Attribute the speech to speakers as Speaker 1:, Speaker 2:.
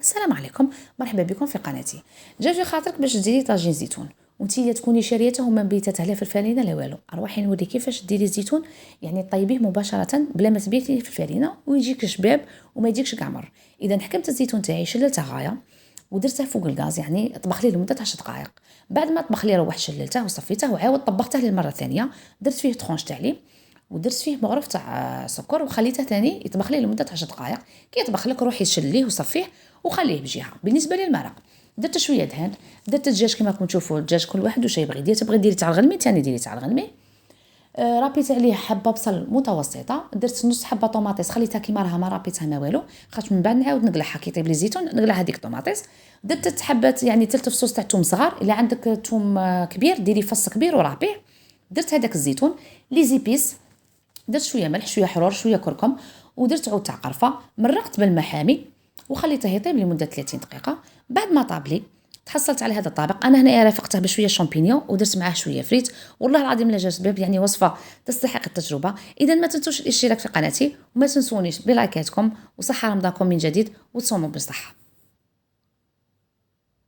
Speaker 1: السلام عليكم، مرحبا بكم في قناتي. جا في خاطرك باش ديري طاجين زيتون وانتي تكوني شاريته وما مبيتته لا في الفرينه لا والو. اروحي نوري كيفاش ديري الزيتون، يعني طيبيه مباشره بلا ما تبيتيه في الفرينه ويجيك شباب وما يجيكش قعمر. اذا حكمت الزيتون تاعي شللته غايه ودرته فوق الغاز، يعني طبخ ليه لمده 10 دقائق. بعد ما طبخ ليه روح شللته وصفيته وعاود طبخته للمره الثانيه. درت فيه طرونش تاع لي ودرت فيه مغرف تاع سكر وخليته ثاني يطبخ ليه لمده 10 دقائق. كي يطبخ لك روحي شليه وصفيه وخليه بجهه. بالنسبه للمرق درت شويه دهن، درت الدجاج كما راكم تشوفوا. الدجاج كل واحد واش يبغي يدير، تبغي ديري تاع الغنمي ثاني ديري تاع الغنمي. رابيت عليه حبه بصل متوسطه، درت نص حبه طوماطيس خليتها كيما راها ما رابيتها ما والو، خاطر من بعد نعاود نقلعها كي يطيب لي الزيتون نقلع هذيك الطوماطيس. درت حبات يعني 3 فصوص تاع توم صغار، الا عندك توم كبير ديري فص كبير ورابيه. درت هذاك الزيتون لي زيبيس، درت شويه ملح شويه حرور شويه كركم ودرت عود تاع قرفه، مرقت بالماء حامي وخليته يطيب لمده 30 دقيقه. بعد ما طاب لي تحصلت على هذا الطبق. انا هنا رافقته بشويه شامبينيون ودرت معاه شويه فريت، والله العظيم لا جا شباب، يعني وصفه تستحق التجربه. اذا ما تنسوش الاشتراك في قناتي وما تنسونيش بلايكاتكم، وصحه رمضانكم من جديد وتصوموا بصحه.